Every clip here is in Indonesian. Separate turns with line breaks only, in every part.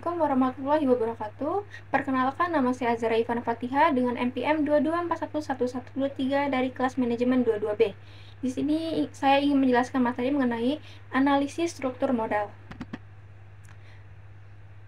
Assalamualaikum warahmatullahi wabarakatuh. Perkenalkan, nama saya Azara Ivana Fatiha dengan NPM 22411123 dari kelas manajemen 22B. Di sini saya ingin menjelaskan materi mengenai analisis struktur modal.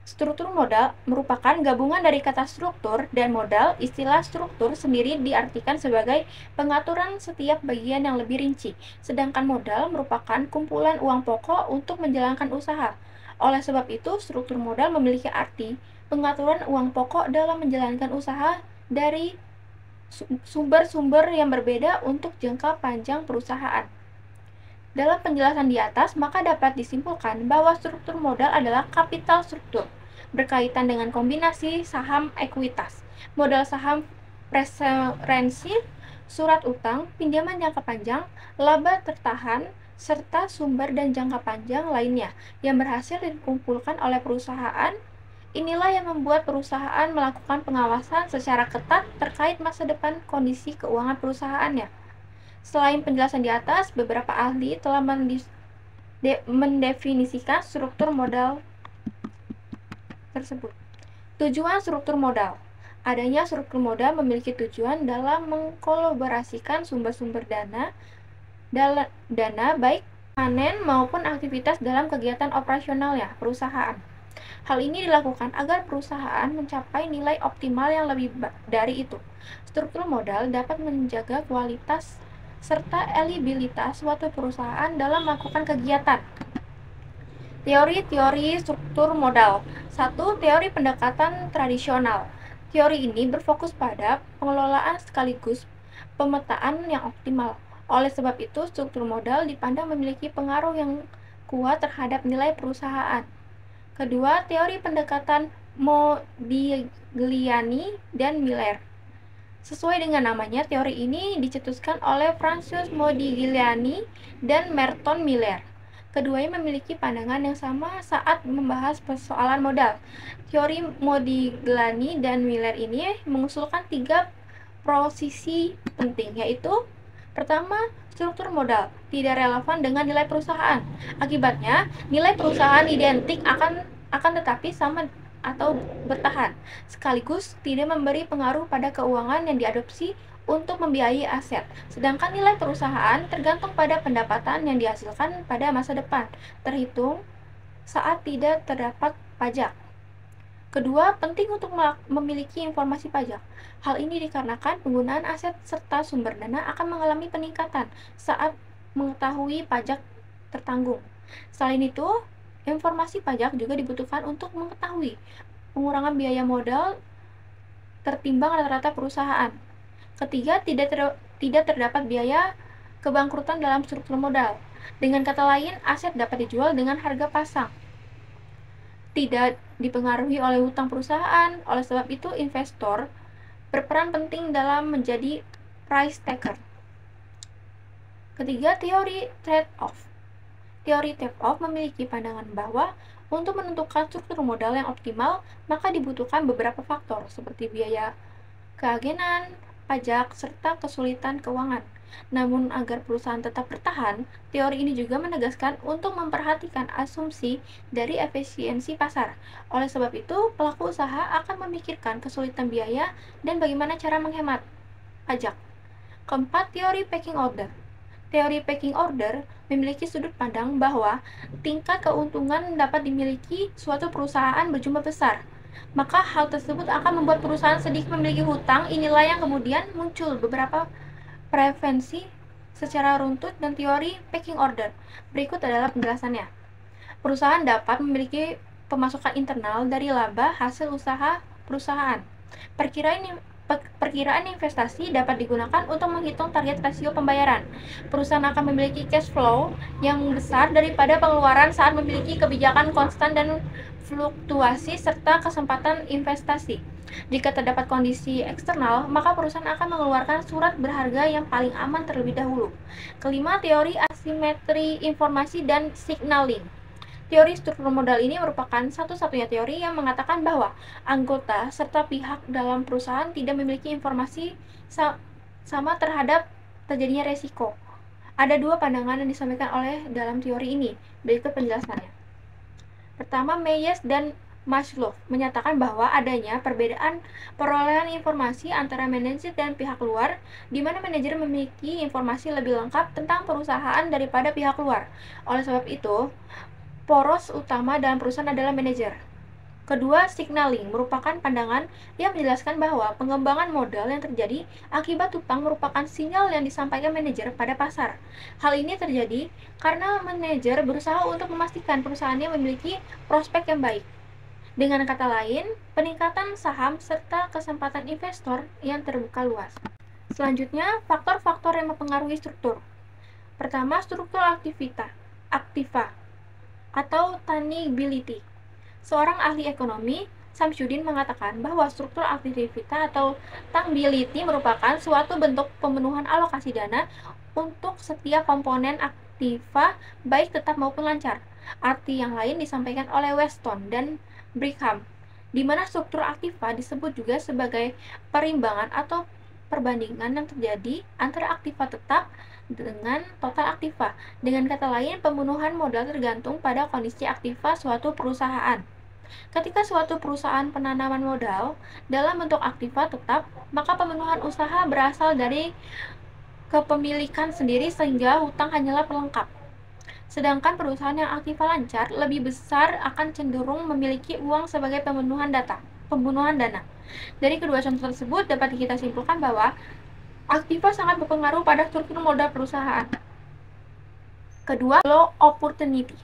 Struktur modal merupakan gabungan dari kata struktur dan modal. Istilah struktur sendiri diartikan sebagai pengaturan setiap bagian yang lebih rinci, sedangkan modal merupakan kumpulan uang pokok untuk menjalankan usaha. Oleh sebab itu, struktur modal memiliki arti pengaturan uang pokok dalam menjalankan usaha dari sumber-sumber yang berbeda untuk jangka panjang perusahaan. Dalam penjelasan di atas, maka dapat disimpulkan bahwa struktur modal adalah kapital struktur, berkaitan dengan kombinasi saham ekuitas, modal saham preferensi, surat utang, pinjaman jangka panjang, laba tertahan, serta sumber dan jangka panjang lainnya yang berhasil dikumpulkan oleh perusahaan. Inilah yang membuat perusahaan melakukan pengawasan secara ketat terkait masa depan kondisi keuangan perusahaannya. Selain penjelasan di atas, beberapa ahli telah mendefinisikan struktur modal tersebut. Tujuan struktur modal. Adanya struktur modal memiliki tujuan dalam mengkolaborasikan sumber-sumber dana baik panen maupun aktivitas dalam kegiatan operasionalnya perusahaan. Hal ini dilakukan agar perusahaan mencapai nilai optimal yang lebih dari itu. Struktur modal dapat menjaga kualitas serta eligibilitas suatu perusahaan dalam melakukan kegiatan. Teori-teori struktur modal. 1. Teori pendekatan tradisional. Teori ini berfokus pada pengelolaan sekaligus pemetaan yang optimal. Oleh sebab itu, struktur modal dipandang memiliki pengaruh yang kuat terhadap nilai perusahaan. Kedua, teori pendekatan Modigliani dan Miller. Sesuai dengan namanya, teori ini dicetuskan oleh Francis Modigliani dan Merton Miller. Keduanya memiliki pandangan yang sama saat membahas persoalan modal. Teori Modigliani dan Miller ini mengusulkan 3 posisi penting, yaitu pertama, struktur modal tidak relevan dengan nilai perusahaan. Akibatnya, nilai perusahaan identik akan tetapi sama atau bertahan, sekaligus tidak memberi pengaruh pada keuangan yang diadopsi untuk membiayai aset. Sedangkan nilai perusahaan tergantung pada pendapatan yang dihasilkan pada masa depan, terhitung saat tidak terdapat pajak. Kedua, penting untuk memiliki informasi pajak. Hal ini dikarenakan penggunaan aset serta sumber dana akan mengalami peningkatan saat mengetahui pajak tertanggung. Selain itu, informasi pajak juga dibutuhkan untuk mengetahui pengurangan biaya modal tertimbang rata-rata perusahaan. Ketiga, tidak terdapat biaya kebangkrutan dalam struktur modal. Dengan kata lain, aset dapat dijual dengan harga pasang, tidak dipengaruhi oleh hutang perusahaan. Oleh sebab itu, investor berperan penting dalam menjadi price taker. Ketiga, teori trade-off. Teori trade-off memiliki pandangan bahwa untuk menentukan struktur modal yang optimal, maka dibutuhkan beberapa faktor seperti biaya keagenan, pajak, serta kesulitan keuangan. Namun, agar perusahaan tetap bertahan, teori ini juga menegaskan untuk memperhatikan asumsi dari efisiensi pasar. Oleh sebab itu, pelaku usaha akan memikirkan kesulitan biaya dan bagaimana cara menghemat pajak. Keempat, teori pecking order. Teori pecking order memiliki sudut pandang bahwa tingkat keuntungan dapat dimiliki suatu perusahaan berjumlah besar. Maka hal tersebut akan membuat perusahaan sedikit memiliki hutang. Inilah yang kemudian muncul beberapa preferensi secara runtut dan teori pecking order. Berikut adalah penjelasannya. Perusahaan dapat memiliki pemasukan internal dari laba hasil usaha perusahaan. Perkiraan investasi dapat digunakan untuk menghitung target rasio pembayaran. Perusahaan akan memiliki cash flow yang besar daripada pengeluaran saat memiliki kebijakan konstan dan fluktuasi serta kesempatan investasi. Jika terdapat kondisi eksternal, maka perusahaan akan mengeluarkan surat berharga yang paling aman terlebih dahulu. Kelima, teori asimetri informasi dan signaling. Teori struktur modal ini merupakan satu-satunya teori yang mengatakan bahwa anggota serta pihak dalam perusahaan tidak memiliki informasi sama terhadap terjadinya resiko. Ada 2 pandangan yang disampaikan oleh dalam teori ini. Berikut penjelasannya. Pertama, Meyers dan Maslow menyatakan bahwa adanya perbedaan perolehan informasi antara manajer dan pihak luar, di mana manajer memiliki informasi lebih lengkap tentang perusahaan daripada pihak luar. Oleh sebab itu, poros utama dalam perusahaan adalah manajer. Kedua, signaling merupakan pandangan yang menjelaskan bahwa pengembangan modal yang terjadi akibat utang merupakan sinyal yang disampaikan manajer pada pasar. Hal ini terjadi karena manajer berusaha untuk memastikan perusahaannya memiliki prospek yang baik. Dengan kata lain, peningkatan saham serta kesempatan investor yang terbuka luas. Selanjutnya, faktor-faktor yang mempengaruhi struktur. Pertama, struktur aktiva atau tangibility. Seorang ahli ekonomi, Samsudin, mengatakan bahwa struktur aktivitas atau tangibility merupakan suatu bentuk pemenuhan alokasi dana untuk setiap komponen aktiva baik tetap maupun lancar. Arti yang lain disampaikan oleh Weston dan Brigham, di mana struktur aktiva disebut juga sebagai perimbangan atau perbandingan yang terjadi antara aktiva tetap dengan total aktiva. Dengan kata lain, pemenuhan modal tergantung pada kondisi aktiva suatu perusahaan. Ketika suatu perusahaan penanaman modal dalam bentuk aktiva tetap, maka pemenuhan usaha berasal dari kepemilikan sendiri sehingga hutang hanyalah pelengkap. Sedangkan perusahaan yang aktiva lancar lebih besar akan cenderung memiliki uang sebagai pembunuhan dana. Dari kedua contoh tersebut dapat kita simpulkan bahwa aktiva sangat berpengaruh pada struktur modal perusahaan. Kedua, growth opportunity.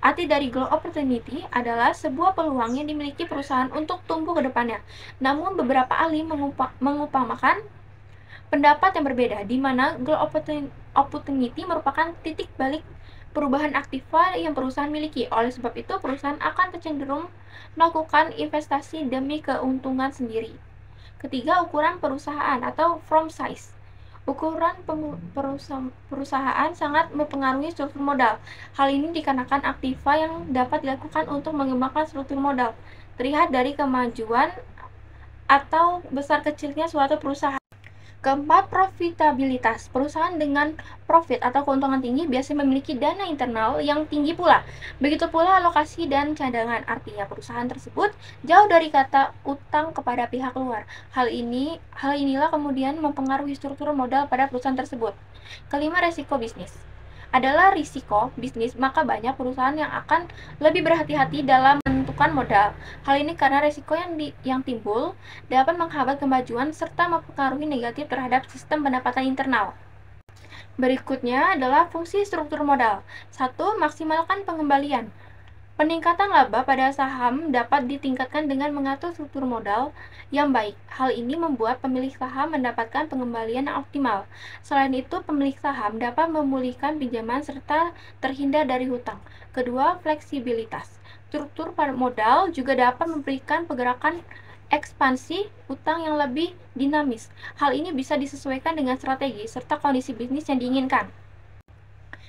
Arti dari growth opportunity adalah sebuah peluang yang dimiliki perusahaan untuk tumbuh ke depannya. Namun beberapa ahli mengupamakan pendapat yang berbeda, di mana growth opportunity merupakan titik balik perubahan aktiva yang perusahaan miliki. Oleh sebab itu, perusahaan akan cenderung melakukan investasi demi keuntungan sendiri. Ketiga, ukuran perusahaan atau firm size. Ukuran perusahaan sangat mempengaruhi struktur modal. Hal ini dikarenakan aktiva yang dapat dilakukan untuk mengembangkan struktur modal terlihat dari kemajuan atau besar kecilnya suatu perusahaan. Keempat, profitabilitas. Perusahaan dengan profit atau keuntungan tinggi biasanya memiliki dana internal yang tinggi pula. Begitu pula alokasi dan cadangan. Artinya perusahaan tersebut jauh dari kata utang kepada pihak luar. Hal inilah kemudian mempengaruhi struktur modal pada perusahaan tersebut. Kelima, resiko bisnis. Adalah risiko bisnis, maka banyak perusahaan yang akan lebih berhati-hati dalam menentukan modal. Hal ini karena risiko yang timbul dapat menghambat kemajuan serta mempengaruhi negatif terhadap sistem pendapatan internal. Berikutnya adalah fungsi struktur modal. 1. Maksimalkan pengembalian. Peningkatan laba pada saham dapat ditingkatkan dengan mengatur struktur modal yang baik. Hal ini membuat pemilik saham mendapatkan pengembalian yang optimal. Selain itu, pemilik saham dapat memulihkan pinjaman serta terhindar dari hutang. Kedua, fleksibilitas. Struktur modal juga dapat memberikan pergerakan ekspansi hutang yang lebih dinamis. Hal ini bisa disesuaikan dengan strategi serta kondisi bisnis yang diinginkan.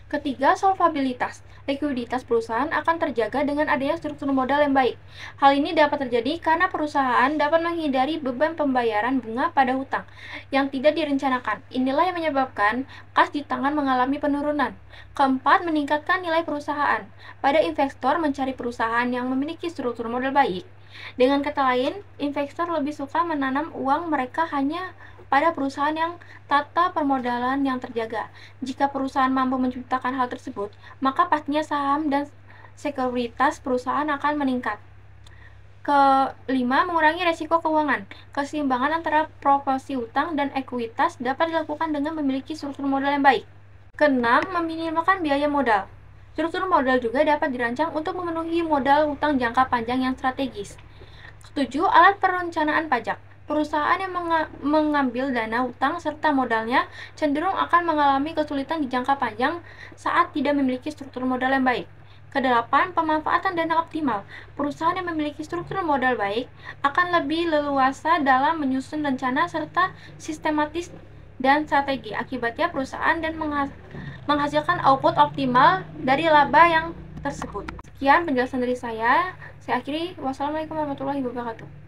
Ketiga, solvabilitas. Likuiditas perusahaan akan terjaga dengan adanya struktur modal yang baik. Hal ini dapat terjadi karena perusahaan dapat menghindari beban pembayaran bunga pada hutang yang tidak direncanakan. Inilah yang menyebabkan kas di tangan mengalami penurunan. Keempat, meningkatkan nilai perusahaan. Pada investor mencari perusahaan yang memiliki struktur modal baik. Dengan kata lain, investor lebih suka menanam uang mereka hanya pada perusahaan yang tata permodalan yang terjaga. Jika perusahaan mampu menciptakan hal tersebut, maka pastinya saham dan sekuritas perusahaan akan meningkat. Kelima, mengurangi resiko keuangan. Keseimbangan antara proporsi utang dan ekuitas dapat dilakukan dengan memiliki struktur modal yang baik. Keenam, meminimalkan biaya modal. Struktur modal juga dapat dirancang untuk memenuhi modal hutang jangka panjang yang strategis. Ketujuh, alat perencanaan pajak. Perusahaan yang mengambil dana hutang serta modalnya cenderung akan mengalami kesulitan di jangka panjang saat tidak memiliki struktur modal yang baik. Kedelapan, pemanfaatan dana optimal. Perusahaan yang memiliki struktur modal baik akan lebih leluasa dalam menyusun rencana serta sistematis dan strategi. Akibatnya perusahaan dan menghasilkan output optimal dari laba yang tersebut. Sekian penjelasan dari saya. Saya akhiri. Wassalamualaikum warahmatullahi wabarakatuh.